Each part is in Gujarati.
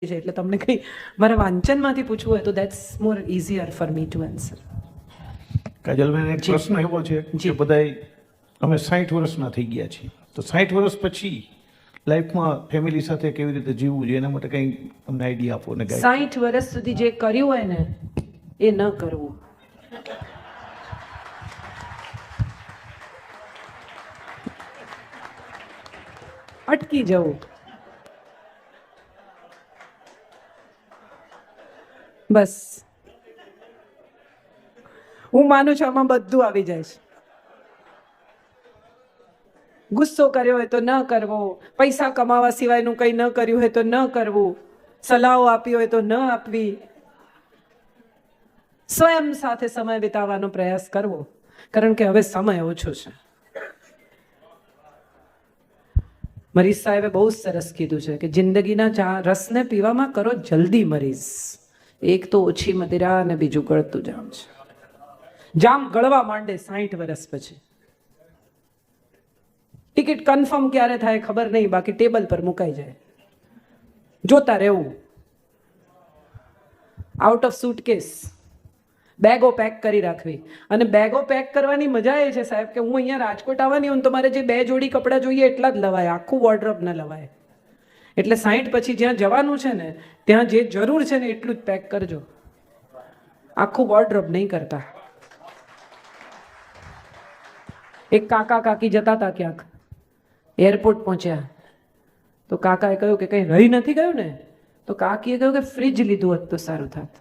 છે એટલે તમને કંઈ મારા વાંચનમાંથી પૂછવું હોય તો that's more easier for me to answer. Kajalben, એક પ્રશ્ન એવો છે કે બધાય અમે 60 વર્ષના થઈ ગયા છીએ, તો 60 વર્ષ પછી લાઈફમાં ફેમિલી સાથે કેવી રીતે જીવવું જોઈએ એના માટે કંઈ અમને આઈડિયા આપો ને. 60 વર્ષ સુધી જે કર્યું હોય ને એ ન કરવું. અટકી જવું. બસ હું માનું છું આમાં બધું આવી જાય છે. ગુસ્સો કર્યો હોય તો ન કરવો, પૈસા કમાવા સિવાયનું કંઈ ન કર્યું હોય તો ન કરવું, સલાહો આપી હોય તો ન આપવી, સ્વયં સાથે સમય વિતાવવાનો પ્રયાસ કરવો, કારણ કે હવે સમય ઓછો છે. મરીઝ સાહેબે બહુ સરસ કીધું છે કે જિંદગીના રસને પીવામાં કરો જલ્દી મરીઝ. એક તો ઓછી મદિરા અને બીજું ગળતું જામ છે. જામ ગળવા માંડે 60 વર્ષ પછી. ટિકિટ કન્ફર્મ ક્યારે થાય ખબર નહીં, બાકી ટેબલ પર મુકાઈ જાય, જોતા રહેવું. આઉટ ઓફ સુટકેસ બેગો પેક કરી રાખવી. અને બેગો પેક કરવાની મજા એ છે સાહેબ કે હું અહીંયા રાજકોટ આવવાની હું તો મારે જે 2 જોડી કપડાં જોઈએ એટલા જ લવાય, આખું વોર્ડરોબ ન લવાય. એટલે 60 પછી જ્યાં જવાનું છે ને ત્યાં જે જરૂર છે ને એટલું જ પેક કરજો, આખું વોર્ડરોબ નહીં કરતા. એક કાકા કાકી જતા હતા ક્યાંક, એરપોર્ટ પહોંચ્યા તો કાકાએ કહ્યું કે કંઈ રહી નથી ગયું ને, તો કાકીએ કહ્યું કે ફ્રીજ લીધું હોત તો સારું થાત.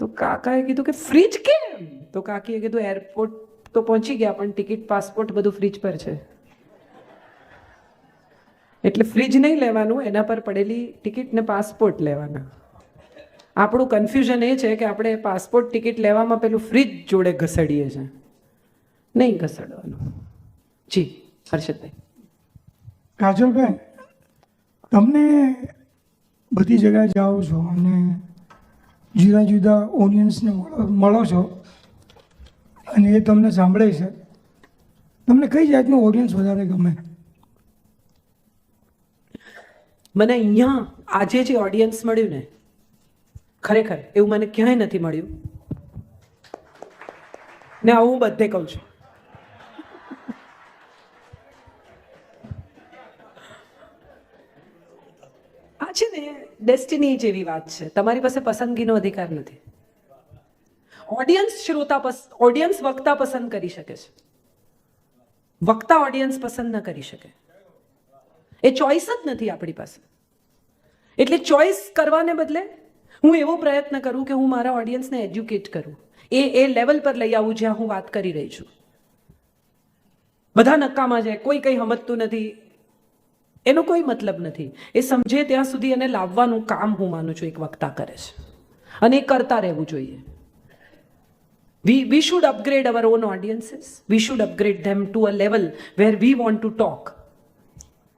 તો કાકાએ કીધું કે ફ્રીજ કેમ? તો કાકીએ કીધું એરપોર્ટ તો પહોંચી ગયા પણ ટિકિટ પાસપોર્ટ બધું ફ્રીજ પર છે, એટલે ફ્રીજ નહીં લેવાનું, એના પર પડેલી ટિકિટ ને પાસપોર્ટ લેવાના. આપણું કન્ફ્યુઝન એ છે કે આપણે પાસપોર્ટ ટિકિટ લેવામાં પેલું ફ્રીજ જોડે ઘસડીએ છીએ, નહીં ઘસડવાનું. જી હર્ષદભાઈ. કાજલભાઈ, તમને બધી જગ્યાએ જાઓ છો અને જુદા જુદા ઓડિયન્સને મળો છો અને એ તમને સાંભળે છે, તમને કઈ જાતનું ઓડિયન્સ વધારે ગમે? મને અહીંયા આજે જે ઓડિયન્સ મળ્યું ને ખરેખર એવું મને ક્યાંય નથી મળ્યું, ને આવું હું બધે કહું છું. આ છે ને ડેસ્ટિની જેવી વાત છે, તમારી પાસે પસંદગીનો અધિકાર નથી. ઓડિયન્સ વક્તા પસંદ કરી શકે છે, વક્તા ઓડિયન્સ પસંદ ન કરી શકે. એ ચોઈસ જ નથી આપણી પાસે. એટલે ચોઈસ કરવાને બદલે હું એવો પ્રયત્ન કરું કે હું મારા ઓડિયન્સને એજ્યુકેટ કરું, એ લેવલ પર લઈ આવું જ્યાં હું વાત કરી રહી છું. બધા નકામા છે, કોઈ કંઈ સમજતું નથી, એનો કોઈ મતલબ નથી. એ સમજે ત્યાં સુધી એને લાવવાનું કામ હું માનું છું એક વક્તા કરે છે, અને એ કરતા રહેવું જોઈએ. We should upgrade our own audiences. We should upgrade them to a level where we want to talk.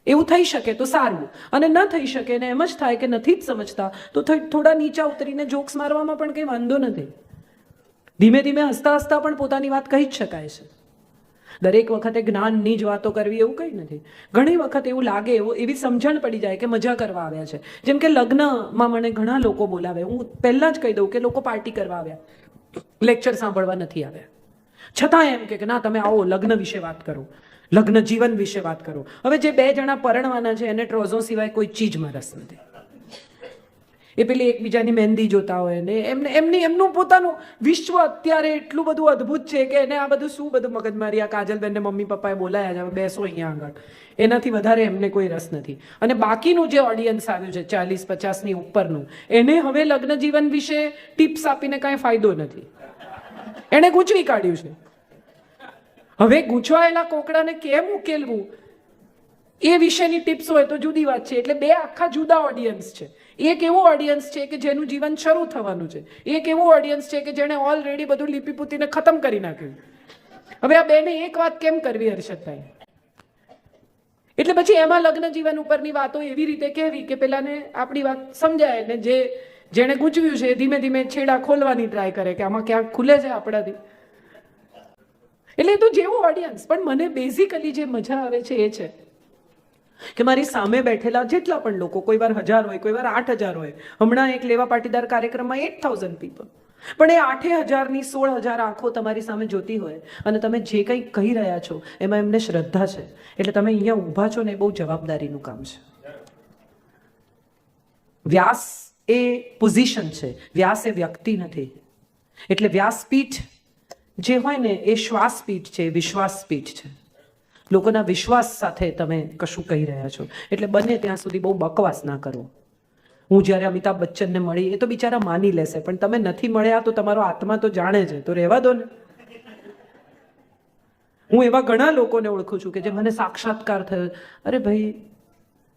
એવું થઈ શકે તો સારું, અને ન થઈ શકે ને એમ જ થાય કે નથી જ સમજતા તો થોડા નીચા ઉતરીને જોક્સ મારવામાં પણ કંઈ વાંધો નથી. ધીમે ધીમે હસતા હસતા પણ પોતાની વાત કહી જ શકાય છે. દરેક વખતે જ્ઞાનની જ વાતો કરવી એવું કંઈ નથી. ઘણી વખત એવું લાગે, એવી સમજણ પડી જાય કે મજા કરવા આવ્યા છે. જેમ કે લગ્નમાં મને ઘણા લોકો બોલાવે, હું પહેલાં જ કહી દઉં કે લોકો પાર્ટી કરવા આવ્યા, લેક્ચર સાંભળવા નથી આવ્યા. છતાં એમ કે ના તમે આવો, લગ્ન વિશે વાત કરો, લગ્ન જીવન વિશે વાત કરો. હવે જે 2 જણા પરણવાના છે એને ટ્રોઝો સિવાય કોઈ ચીજમાં રસ નથી. એ પેલી એકબીજાની મહેંદી જોતા હોય ને એમનું પોતાનું વિશ્વ અત્યારે એટલું બધું અદ્ભુત છે કે એને આ બધું શું બધું મગજમારી, આ કાજલબેનને મમ્મી પપ્પાએ બોલાયા છે, બેસો અહીંયા આગળ, એનાથી વધારે એમને કોઈ રસ નથી. અને બાકીનું જે ઓડિયન્સ આવ્યું છે 40-50ની ઉપરનું, એને હવે લગ્ન જીવન વિશે ટિપ્સ આપીને કાંઈ ફાયદો નથી. એણે ગૂંચવી કાઢ્યું છે. હવે ગૂંચવાયેલા કોકડાને કેમ ઉકેલવું એ વિશેની ટિપ્સ હોય તો જુદી વાત છે. એટલે 2 આખા જુદા ઓડિયન્સ છે. એક એવું ઓડિયન્સ છે કે જેનું જીવન શરૂ થવાનું છે, એક એવું ઓડિયન્સ છે કે જેણે ઓલરેડી બધું લીપી પૂતીને ખતમ કરી નાખ્યું. હવે આ 2ને એક વાત કેમ કરવી હર્ષદભાઈ? એટલે પછી એમાં લગ્ન જીવન ઉપરની વાતો એવી રીતે કહેવી કે પેલાને આપણી વાત સમજાય ને જેણે ગૂંચવ્યું છે ધીમે ધીમે છેડા ખોલવાની ટ્રાય કરે કે આમાં ક્યાંક ખુલે છે આપણાથી. એટલે તો જેવું ઓડિયન્સ. પણ મને બેઝિકલી જે મજા આવે છે એ છે કે મારી સામે બેઠેલા જેટલા પણ લોકો, કોઈ વાર 1000 હોય, કોઈ વાર 8000 હોય. હમણાં એક લેવા પાટીદાર કાર્યક્રમમાં 8000 પીપલ, પણ એ 8000ની 16000 આંખો તમારી સામે જોતી હોય અને તમે જે કંઈ કહી રહ્યા છો એમાં એમને શ્રદ્ધા છે, એટલે તમે અહીંયા ઊભા છો ને એ બહુ જવાબદારીનું કામ છે. વ્યાસ એ પોઝિશન છે, વ્યાસ એ વ્યક્તિ નથી. એટલે વ્યાસપીઠ જે હોય ને એ શ્વાસપીઠ છે, વિશ્વાસપીઠ છે. લોકોના વિશ્વાસ સાથે તમે કશું કહી રહ્યા છો, એટલે બને ત્યાં સુધી બહુ બકવાસ ના કરો. હું જ્યારે અમિતાભ બચ્ચનને મળી, એ તો બિચારા માની લેશે, પણ તમે નથી મળ્યા તો તમારો આત્મા તો જાણે છે, તો રહેવા દો ને. હું એવા ઘણા લોકોને ઓળખું છું કે જે મને સાક્ષાત્કાર થયો. અરે ભાઈ,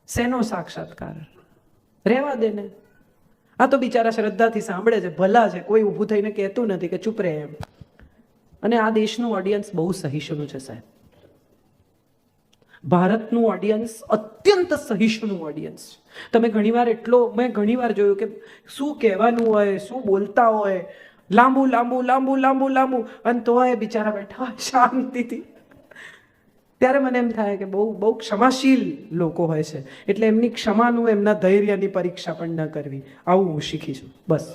શેનો સાક્ષાત્કાર? રહેવા દે ને. આ તો બિચારા શ્રદ્ધાથી સાંભળે છે, ભલા છે, કોઈ ઊભું થઈને કહેતું નથી કે ચૂપ રહે એમ. અને આ દેશનું ઓડિયન્સ બહુ સહિષ્ણુ છે સાહેબ. ભારતનું ઓડિયન્સ અત્યંત સહિષ્ણુ ઓડિયન્સ. તમે ઘણીવાર મેં ઘણીવાર જોયું કે શું કહેવાનું હોય, શું બોલતા હોય, લાંબુ લાંબુ લાંબુ લાંબુ લાંબુ, અને તોય બિચારા બેઠા શાંતિથી. ત્યારે મને એમ થાય કે બહુ બહુ ક્ષમાશીલ લોકો હોય છે, એટલે એમની ક્ષમાનું, એમના ધૈર્યની પરીક્ષા પણ ન કરવી. આવું હું શીખી છું. બસ,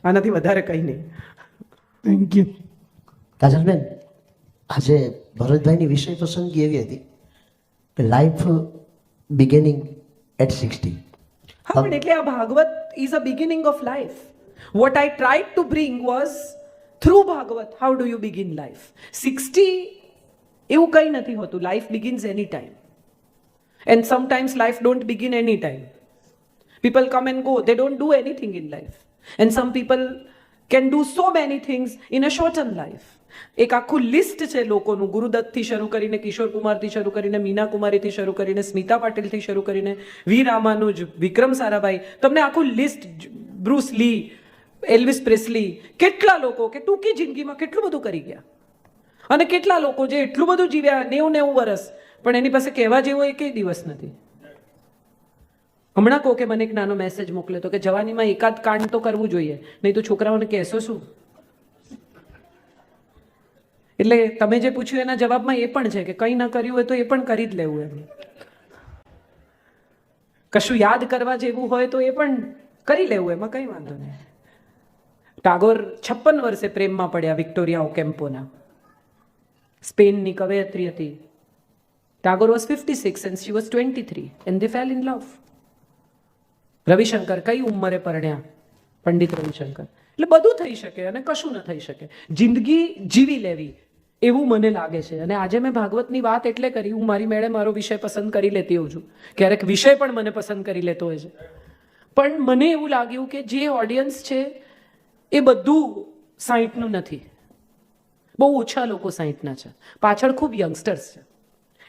આનાથી વધારે કંઈ નહીં. Thank you. કાજલબેન, આજે ભરતભાઈની વિષય પસંદગી એવી હતી કે લાઈફ બિગિનિંગ એટ 60. હા, પણ એટલે આ Bhagwat is a beginning of life. What I tried to bring was through Bhagwat, how do you begin life. 60 એવું કંઈ નથી હોતું. Life begins any time, and sometimes life don't begin any time. People come and go, they don't do anything in life, and some people can do so many things in a shorten life. એક આખું લિસ્ટ છે લોકોનું, ગુરુદત્તથી શરૂ કરીને, કિશોર કુમારથી શરૂ કરીને, મીના કુમારીથી શરૂ કરીને, સ્મિતા પાટીલથી શરૂ કરીને, વી રામાનુજ, વિક્રમ સારાભાઈ, તમને આખું લિસ્ટ, બ્રુસ લી, એલ્વિસ પ્રેસ્લી, કેટલા લોકો કે ટૂંકી જિંદગીમાં કેટલું બધું કરી ગયા, અને કેટલા લોકો જે એટલું બધું જીવ્યા 90 વર્ષ, પણ એની પાસે કહેવા જેવો એકેય દિવસ નથી. હમણાં કહો કે મને એક નાનો મેસેજ મોકલ્યો તો કે જવાનીમાં એકાદ કાંડ તો કરવું જોઈએ, નહીં તો છોકરાઓને કહેશો શું. એટલે તમે જે પૂછ્યું એના જવાબમાં એ પણ છે કે કંઈ ન કર્યું હોય તો એ પણ કરી જ લેવું. એમ કશું યાદ કરવા જેવું હોય તો એ પણ કરી લેવું, એમાં કંઈ વાંધો નહીં. ટાગોર 56 વર્ષે પ્રેમમાં પડ્યા વિક્ટોરિયા ઓકેમ્પોના, સ્પેનની કવયત્રી હતી. Tagore was 56 and she was 23 and they fell in love. Ravishankar કઈ ઉંમરે પરણ્યા? પંડિત રવિશંકર. એટલે બધું થઈ શકે અને કશું ન થઈ શકે. જિંદગી જીવી લેવી એવું મને લાગે છે. અને આજે મેં ભાગવતની વાત એટલે કરી, હું મારી મેળે મારો વિષય પસંદ કરી લેતી હોઉં છું, ક્યારેક વિષય પણ મને પસંદ કરી લેતો હોય છે. પણ મને એવું લાગ્યું કે જે ઓડિયન્સ છે એ બધું 60નું નથી. બહુ ઓછા લોકો 60ના છે, પાછળ ખૂબ યંગસ્ટર્સ છે.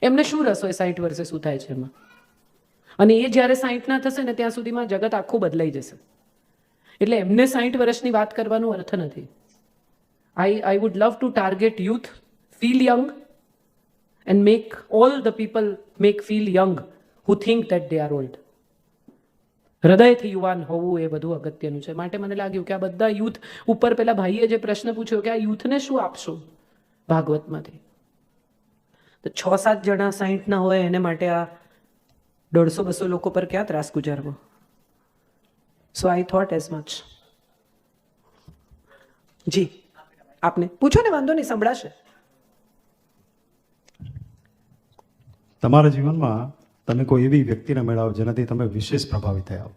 એમને શું રસ હોય 60 વર્ષે શું થાય છે એમાં? અને એ જ્યારે 60ના થશે ને ત્યાં સુધીમાં જગત આખું બદલાઈ જશે. એટલે એમને 60 વર્ષની વાત કરવાનો અર્થ નથી. I would love to target youth, feel young, and make all the people feel young who think that they are old. હૃદયથી યુવાન હોવું એ બધું અગત્યનું છે. માટે મને લાગ્યું કે આ બધા યુથ ઉપર, પેલા ભાઈએ જે પ્રશ્ન પૂછ્યો કે આ યુથને શું આપશો ભાગવતમાંથી, તો 6-7 જણા 60ના હોય એને માટે આ 150-200 લોકો પર ક્યાં ત્રાસ ગુજારવો. સો આઈ થોટ એઝ મચ. જી, આપને પૂછો ને, વાંધો નહીં, સંભળાશે. તમારા જીવનમાં તમે કોઈ એવી વ્યક્તિને મેળવો જેનાથી તમે વિશેષ પ્રભાવિત થયા હો,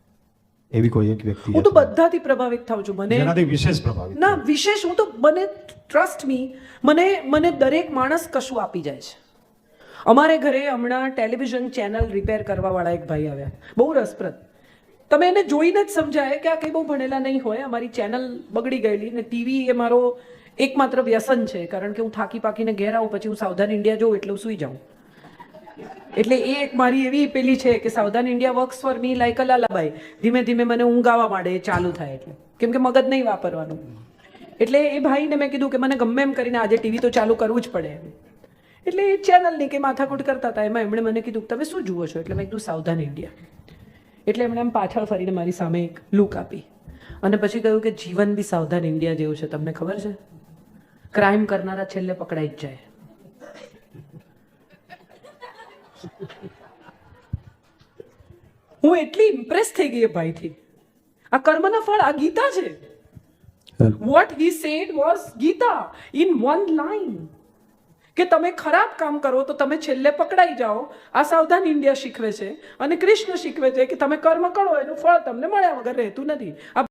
એવી કોઈ એક વ્યક્તિ? હું તો બધાથી પ્રભાવિત થાઉં છું. મને જેનાથી વિશેષ પ્રભાવિત ના, વિશેષ હું તો, મને ટ્રસ્ટ મી, મને દરેક માણસ કશું આપી જાય છે. અમારે ઘરે હમણાં ટેલિવિઝન ચેનલ રિપેર કરવાવાળા એક ભાઈ આવ્યા, બહુ રસપ્રદ. તમે એને જોઈને જ સમજાય કે આ કંઈ બહુ ભણેલા નહીં હોય. અમારી ચેનલ બગડી ગયેલી ને ટીવી એ મારો એકમાત્ર વ્યસન છે, કારણ કે હું થાકી પાકીને ઘેર આવું, પછી હું સાવધાન ઇન્ડિયા જોઉં એટલે હું સૂઈ જાઉં. એટલે એ એક મારી એવી પેલી છે કે Savdhaan India works for me like a lullaby. ધીમે ધીમે મને ઊંઘ આવવા માંડે એ ચાલુ થાય એટલે, કેમ કે મગજ નહીં વાપરવાનું. એટલે એ ભાઈને મેં કીધું કે મને ગમે એમ કરીને આજે ટીવી તો ચાલુ કરવું જ પડે. એટલે એ ચેનલની કે માથાકૂટ કરતા હતા, એમાં એમણે મને કીધું તમે શું જુઓ છો? એટલે મેં કીધું સાવધાન ઇન્ડિયા. એટલે એમણે આમ પાછળ ફરીને મારી સામે એક લુક આપી અને પછી કહ્યું કે જીવન બી સાવધાન ઇન્ડિયા જેવું છે. તમને ખબર છે, ક્રાઇમ કરનારા છેલ્લે પકડાઈ જ જાય. હું એટલી ઇમ્પ્રેસ થઈ ગઈ એ ભાઈથી. આ કર્મના ફળ આ ગીતા છે. What he said was Gita in one line. કે તમે ખરાબ કામ કરો તો તમે છેલ્લે પકડાઈ જાઓ. આ સાવધાન ઇન્ડિયા શીખવે છે અને કૃષ્ણ શીખવે છે કે તમે કર્મ કરો એનું ફળ તમને મળ્યા વગર રહેતું નથી. આ